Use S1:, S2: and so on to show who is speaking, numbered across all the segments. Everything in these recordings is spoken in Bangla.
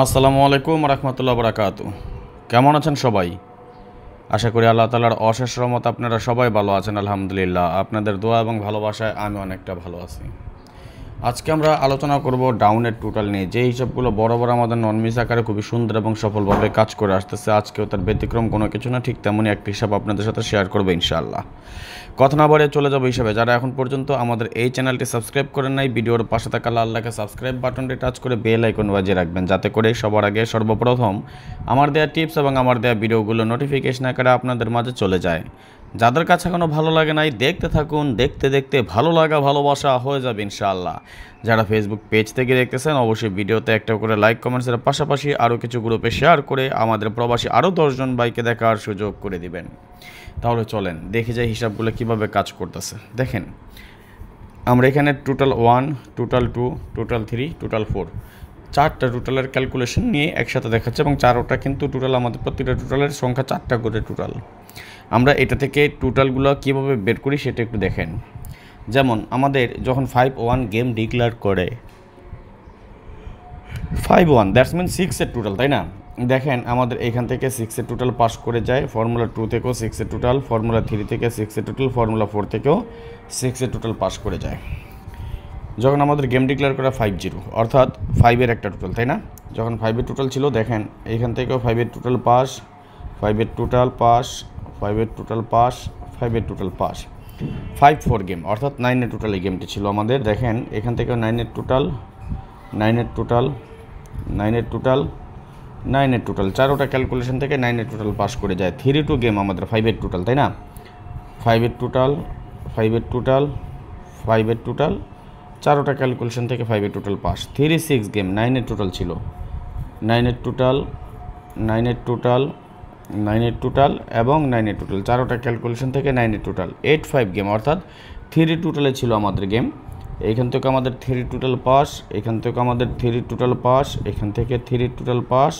S1: আসসালামু আলাইকুম রহমতুল্লাহ বরকাত। কেমন আছেন সবাই? আশা করি আল্লাহ তাআলার অশেষ রহমত আপনারা সবাই ভালো আছেন। আলহামদুলিল্লাহ, আপনাদের দোয়া এবং ভালোবাসায় আমি অনেকটা ভালো আছি। আজকে আমরা আলোচনা করব ডাউনের টোটাল নিয়ে, যে হিসাবগুলো বড় আমাদের নন মিস আকারে খুবই সুন্দর এবং সফলভাবে কাজ করে আসতেছে। আজকেও তার ব্যতিক্রম কোনো কিছু না, ঠিক তেমনই একটি হিসাব আপনাদের সাথে শেয়ার করবো ইনশাআল্লাহ। কথা না বাড়িয়ে চলে যাবো হিসাবে। যারা এখন পর্যন্ত আমাদের এই চ্যানেলটি সাবস্ক্রাইব করেন নাই, ভিডিওর পাশে থাকা লাল রেখা সাবস্ক্রাইব বাটনটি টাচ করে বেল আইকন বাজিয়ে রাখবেন, যাতে করে সবার আগে সর্বপ্রথম আমার দেওয়া টিপস এবং আমার দেওয়া ভিডিওগুলো নোটিফিকেশন আকারে আপনাদের মাঝে চলে যায়। যাদের কাছে এখনও ভালো লাগে নাই, দেখতে থাকুন, দেখতে দেখতে ভালো লাগা ভালোবাসা হয়ে যাবে ইনশাআল্লাহ। যারা ফেসবুক পেজ থেকে দেখতেছেন, অবশ্যই ভিডিওতে একটা করে লাইক কমেন্টসের পাশাপাশি আরও কিছু গ্রুপে শেয়ার করে আমাদের প্রবাসী আরও 10 জন ভাইকে দেখার সুযোগ করে দিবেন। তাহলে চলেন দেখে যাই হিসাবগুলো কিভাবে কাজ করতেছে। দেখেন, আমরা এখানে টোটাল 1, টোটাল 2, টোটাল 3, টোটাল 4 চারটা টোটালের ক্যালকুলেশন নিয়ে একসাথে দেখাচ্ছে, এবং চারোটা কিন্তু টোটাল আমাদের প্রতিটা টোটালের সংখ্যা 4টা করে টোটাল। আমরা এটা থেকে টোটালগুলো কীভাবে বের করি সেটা একটু দেখেন। যেমন আমাদের যখন 5-1 গেম ডিক্লেয়ার করে, 5-1 দ্যাটস মিন 6-এর টোটাল, তাই না? দেখেন আমাদের এখান থেকে 6-এর টোটাল পাস করে যায়, ফর্মুলা 2 থেকেও 6-এর টোটাল, ফর্মুলা 3 থেকে 6-এর টোটাল, ফর্মুলা 4 থেকেও 6-এর টোটাল পাস করে যায়। যখন আমাদের গেম ডিক্লেয়ার করা 5-0 অর্থাৎ 5-এর একটা টোটাল, তাই না? যখন 5-এর টোটাল ছিল, দেখেন এখান থেকেও 5-এর টোটাল পাস, 5-এর টোটাল পাস, 5-এর টোটাল পাস, 5-এর টোটাল পাস। 5-4 গেম অর্থাৎ 9-এর টোটাল এই গেমটি ছিল আমাদের। দেখেন এখান থেকেও 9-এর টোটাল, 9-এর টোটাল, 9-এর টোটাল, 9-এর টোটাল, চারোটা ক্যালকুলেশন থেকে 9-এর টোটাল পাস করে যায়। 3-2 গেম আমাদের 5-এর টোটাল, তাই না? 5-এর টোটাল, 5-এর টোটাল, 5-এর টোটাল, চারোটা ক্যালকুলেশন থেকে 5-এর টোটাল পাস। 3-6 গেম 9-এর টোটাল ছিল, 9-এর টোটাল, 9-এর টোটাল, 9-এর টোটাল এবং 9-এর টোটাল, চারোটা ক্যালকুলেশন থেকে 9-এর টোটাল। 8-5 গেম অর্থাৎ 3 টোটালে ছিল আমাদের গেম। এইখান থেকে আমাদের 3 টোটাল পাস, এখান থেকে আমাদের 3 টোটাল পাস, এখান থেকে 3 টোটাল পাস,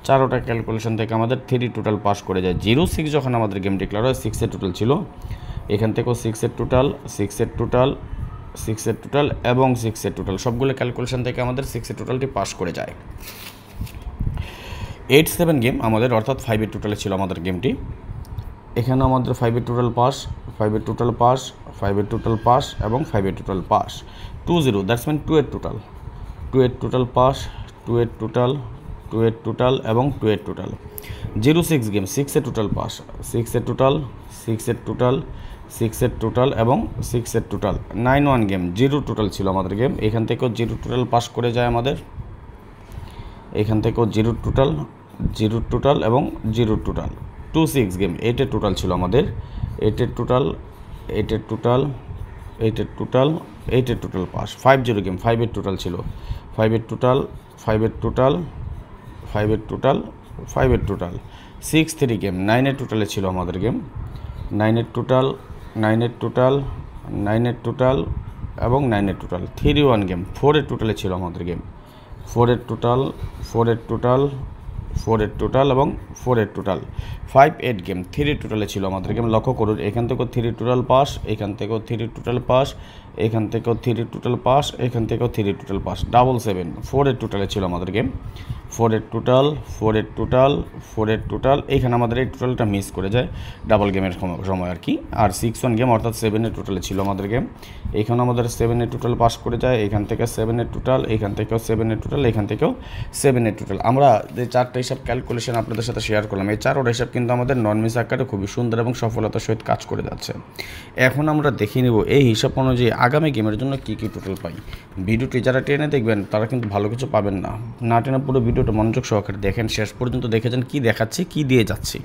S1: চারোটা ক্যালকুলেশন থেকে আমাদের 3 টোটাল পাস করে যায়। 0-6 যখন আমাদের গেম ডিক্লেয়ার হয়, 6-এর টোটাল ছিল, এখান থেকেও 6-এর টোটাল, 6-এর টোটাল, 6-এর টোটাল এবং 6-এর টোটাল, সবগুলো ক্যালকুলেশন থেকে আমাদের 6-এর টোটালটি পাস করে যায়। 8-7 গেম আমাদের অর্থাৎ 5-এর টোটালে ছিল আমাদের গেমটি। এখানে আমাদের 5-এর টোটাল পাস, 5-এর টোটাল পাস, 5-এর টোটাল পাস এবং 5-এর টোটাল পাস। 2-0 দ্যাটস মিন 2-এর টোটাল, 2-এর টোটাল পাস, 2-এর টোটাল, 2-এর টোটাল এবং 2-এর টোটাল। 0-6 গেম 6-এর টোটাল পাস, 6-এর টোটাল, 6-এর টোটাল, 6-এর টোটাল এবং 6-এর টোটাল। 9-1 গেম 0 টোটাল ছিল আমাদের গেম, এখান থেকেও 0 টোটাল পাস করে যায় আমাদের, এখান থেকেও 0 টোটাল, 0 টোটাল এবং 0 টোটাল। 2-6 গেম 8-এর টোটাল ছিল আমাদের, 8-এর টোটাল, 8-এর টোটাল, 8-এর টোটাল, 8-এর টোটাল পাস। 5-0 গেম 5-এর টোটাল ছিল, 5-এর টোটাল, 5-এর টোটাল, 5-এর টোটাল, 5-এর টোটাল। 6-3 গেম 9-এর টোটালে ছিল আমাদের গেম, 9-এর টোটাল, 9-এর টোটাল, 9-এর টোটাল এবং 9-এর টোটাল। 3-1 গেম 4-এর টোটালে ছিল আমাদের গেম, 4-এর টোটাল, 4-এর টোটাল, 4-এর টোটাল এবং 4-এর টোটাল। 5-8 গেম 3 টোটালে ছিল আমাদের গেম। লক্ষ্য করুন এখান থেকেও 3 টোটাল পাস, এখান থেকেও 3 টোটাল পাস, এখান থেকেও 3 টোটাল পাস, এখান থেকেও 3 টোটাল পাস। 7-7 4-এর টোটালে ছিল আমাদের গেম, 4-এর টোটাল, 4-এর টোটাল, 4-এর টোটাল, এইখানে আমাদের এই টোটালটা মিস করে যায় ডাবল গেমের সময় আর কি। আর 6-1 গেম অর্থাৎ 7-এর টোটালে ছিল আমাদের গেম, এখানে আমাদের 7-এর টোটাল পাস করে যায়, এখান থেকে 7-এর টোটাল, এখান থেকেও 7-এর টোটাল, এখান থেকেও 7-এর টোটাল। আমরা যে চারটা হিসাব ক্যালকুলেশন আপনাদের সাথে শেয়ার করলাম, এই চারোটা হিসাব কিন্তু আমাদের নন মিস আকারে খুবই সুন্দর এবং সফলতার সহিত কাজ করে যাচ্ছে। এখন আমরা দেখে নেব এই হিসাব অনুযায়ী আগামী গেমের জন্য কী কী টোটাল পাই। ভিডিওটি যারা টেনে দেখবেন তারা কিন্তু ভালো কিছু পাবেন না, না টেনে পুরো ভিডিওটা মনোযোগ সহকারে দেখেন, শেষ পর্যন্ত দেখেছেন কী দেখাচ্ছি, কী দিয়ে যাচ্ছি।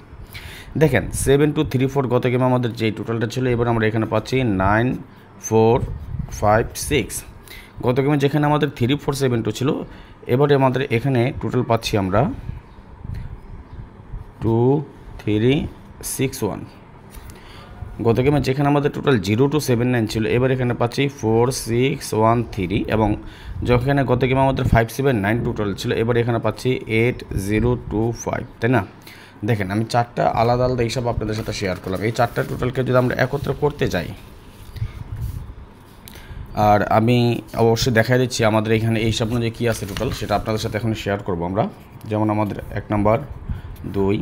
S1: দেখেন 7-2-3-4 গত গেমে আমাদের যেই টোটালটা ছিল, এবার আমরা এখানে পাচ্ছি 9-4-5-6। গত গেমে যেখানে আমাদের 3-4-7-2 ছিল, এবারে আমাদের এখানে টোটাল পাচ্ছি আমরা 2-3-6-1। গত গেমে যেখানে আমাদের টোটাল 0-2-7-9 ছিল, এবার এখানে পাচ্ছি 4-6-1-3 এবং যেখানে গত গেমে আমাদের 5-7-9 টোটাল ছিল, এবার এখানে পাচ্ছি 8-0-2-5, তাই না? দেখেন আমি চারটা আলাদা আলাদা হিসাব আপনাদের সাথে শেয়ার করলাম। এই চারটা টোটালকে যদি আমরা একত্র করতে যাই, আর আমি অবশ্যই দেখাই দিচ্ছি আমাদের এখানে এই সব যে কী আছে টোটাল, সেটা আপনাদের সাথে এখন শেয়ার করব আমরা। যেমন আমাদের 1 নাম্বার 2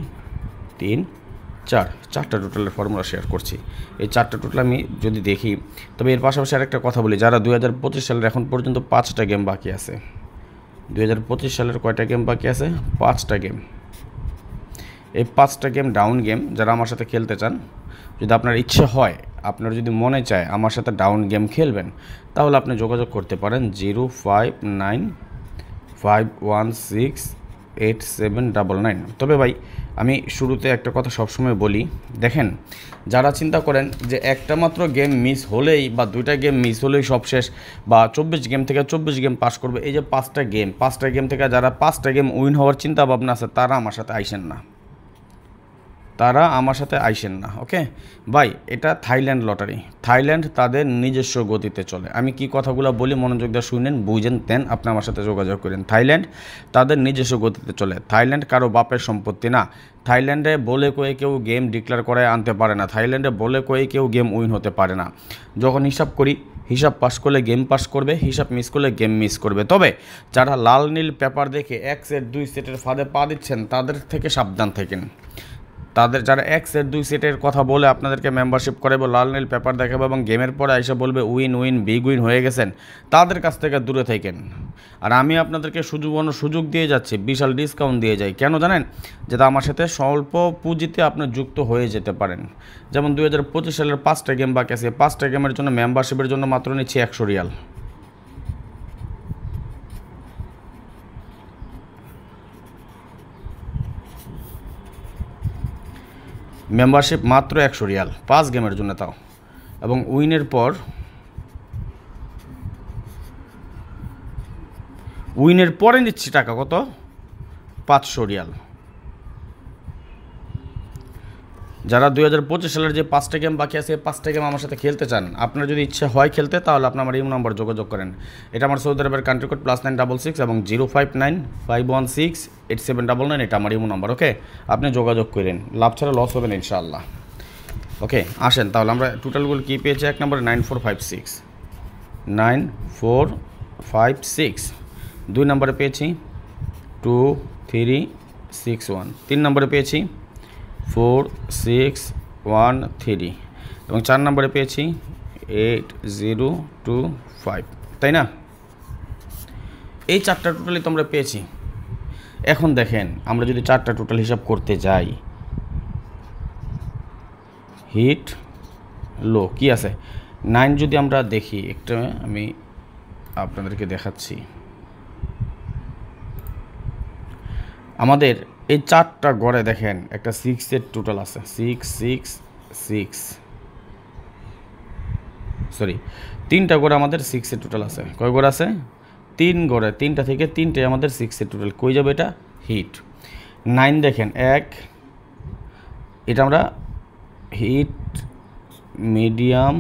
S1: 3 4 চারটা টোটালের ফর্মুলা শেয়ার করছি। এই চারটা টোটাল আমি যদি দেখি, তবে এর পাশাপাশি আরেকটা কথা বলি, যারা 2025 সালের এখন পর্যন্ত 5টা গেম বাকি আছে, 2025 সালের কয়টা গেম বাকি আছে? 5টা গেম। এই 5টা গেম ডাউন গেম, যারা আমার সাথে খেলতে চান, যদি আপনার ইচ্ছে হয়, আপনার যদি মনে চায় আমার সাথে ডাউন গেম খেলবেন, তাহলে আপনি যোগাযোগ করতে পারেন 0595168799। তবে ভাই আমি শুরুতে একটা কথা সবসময় বলি, দেখেন যারা চিন্তা করেন যে একটা মাত্র গেম মিস হলেই বা 2টা গেম মিস হলেই সব শেষ, বা 24 গেম থেকে 24 গেম পাস করবে, এই যে 5টা গেম থেকে যারা 5টা গেম উইন হওয়ার চিন্তা ভাবনা আছে, তারা আমার সাথে আইসেন না, ওকে ভাই। এটা থাইল্যান্ড লটারি, থাইল্যান্ড তাদের নিজস্ব গতিতে চলে। আমি কি কথাগুলো বলি মনোযোগ দিয়ে শুনেন, বুঝেন, দেন আপনি আমার সাথে যোগাযোগ করেন। থাইল্যান্ড তাদের নিজস্ব গতিতে চলে। থাইল্যান্ড কারো বাপের সম্পত্তি না। থাইল্যান্ডে বলে কয়ে কেউ গেম ডিক্লেয়ার করে আনতে পারে না। থাইল্যান্ডে বলে কয়ে কেউ গেম উইন হতে পারে না। যখন হিসাব করি, হিসাব পাস করলে গেম পাস করবে, হিসাব মিস করলে গেম মিস করবে। তবে যারা লাল নীল পেপার দেখে 1 সেট 2 সেটের ফাঁদে পা দিচ্ছেন, তাদের থেকে সাবধান থাকেন। যারা 1 সেট 2 সেটের কথা বলে আপনাদেরকে মেম্বারশিপ করাবো, লাল নীল পেপার দেখাবো এবং গেমের পরে এসে বলবে উইন বিগ উইন হয়ে গেছেন, তাদের কাছ থেকে দূরে থাকেন। আর আমি আপনাদেরকে সুযোগ দিয়ে যাচ্ছি, বিশাল ডিসকাউন্ট দিয়ে যাই। কেন জানেন? যেটা আমার সাথে স্বল্প পুঁজিতে আপনি যুক্ত হয়ে যেতে পারেন। যেমন 2025 সালের 5টা গেম বাকি আছে, 5টা গেমের জন্য মেম্বারশিপের জন্য মাত্র নিচ্ছি 100 রিয়াল। মেম্বারশিপ মাত্র 100 রিয়াল 5 গেমের জন্য, তাও এবং উইনের পরে নিচ্ছি টাকা কত? 500 রিয়াল। যারা 2025 সালের যে 5টা গেম বাকি আছে, 5টা গেম আমার সাথে খেলতে চান, আপনার যদি ইচ্ছে হয় খেলতে, তাহলে আপনি আমার এই নাম্বার যোগাযোগ করেন। এটা আমার সৌদি আরবের কান্ট্রি কোড +966 এবং 0595168799, এটা আমার ইমো নাম্বার, ওকে। আপনি যোগাযোগ করেন, লাভ ছাড়া লস হবে না ইনশাআল্লাহ, ওকে। আসেন তাহলে আমরা টোটালগুলো কী পেয়েছি? 1 নম্বরে 9456, 2 নম্বরে পেয়েছি 2361, 3 নম্বরে পেয়েছি 4613 এবং 4 নম্বরে পেয়েছি 8025, তাই না? এই 4টা টোটালি তোমরা পেয়েছি। এখন দেখেন আমরা যদি 4টা টোটাল হিসাব করতে যাই, হিট লো কি আছে 9, যদি আমরা দেখি একটা, আমি আপনাদেরকে দেখাচ্ছি। আমাদের এই 4টা গড়ে দেখেন একটা 6 এর টোটাল আছে, 3টা গড়ে আমাদের 6 এর টোটাল আছে। কয় গড়ে আছে? 3 গড়ে, 3টা থেকে 3টাই আমাদের 6 এর টোটাল। কই যাবে এটা? হিট। 9 দেখেন 1, এটা আমরা হিট, মিডিয়াম,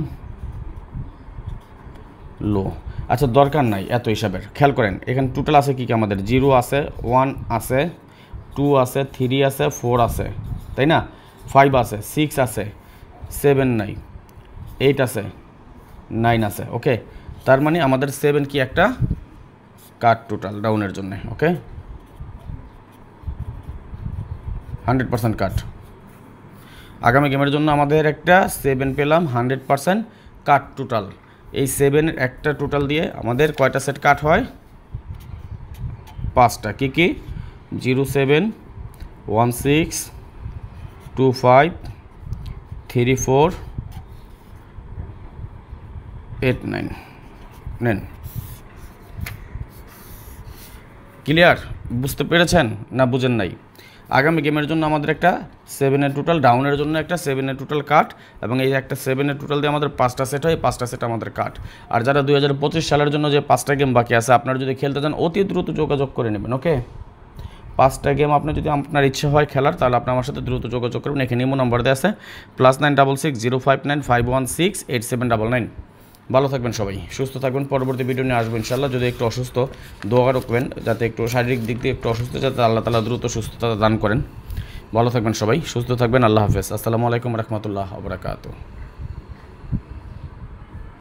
S1: লো। আচ্ছা দরকার নাই এত হিসাবের, খেয়াল করেন এখানে টোটাল আছে কি কি আমাদের? 0 আছে, 1 আছে, 2 আছে, 3 আছে, 4 আছে, তাই না? 5 আছে, 6 আছে, 7 নাই, 8 আছে, 9 আছে, ওকে। তার মানে আমাদের 7 কি একটা কাট টোটাল ডাউনের জন্য, ওকে। 100% কাট। আগামী গেমের জন্য আমাদের একটা 7 পেলাম, 100% কাট টোটাল। এই 7-এর একটা টোটাল দিয়ে আমাদের কয়টা সেট কাট হয়? 5টা। কি কি? 07, 16, 25, 34, 89 নেন। ক্লিয়ার? বুঝতে পেরেছেন না বুঝেন নাই? আগামী গেমের জন্য আমাদের একটা 7-এর টোটাল, ডাউনের জন্য একটা 7-এর টোটাল কাট, এবং এই একটা 7-এর টোটাল দিয়ে আমাদের 5টা সেট হয়, 5টা সেট আমাদের কাট। আর যারা 2025 সালের জন্য যে 5টা গেম বাকি আছে, আপনারা যদি খেলতে চান অতি দ্রুত যোগাযোগ করে নেবেন, ওকে। 5টা গেম আপনি যদি আপনার ইচ্ছে হয় খেলার, তাহলে আপনি আমার সাথে দ্রুত যোগাযোগ করবেন। এখানে ইমো নাম্বার দেওয়া আছে +966 059 516 8799। ভালো থাকবেন সবাই, সুস্থ থাকবেন। পরবর্তী ভিডিও নিয়ে আসবেন ইনশাআল্লাহ। যদি একটু অসুস্থ, দোয়া রাখবেন যাতে একটু শারীরিক দিক দিয়ে একটু অসুস্থ, যাতে আল্লাহ তাআলা দ্রুত সুস্থতা দান করেন। ভালো থাকবেন সবাই, সুস্থ থাকবেন। আল্লাহ হাফেজ। আসসালামু আলাইকুম রহমতুল্লাহ ওয়া বারাকাতুহু।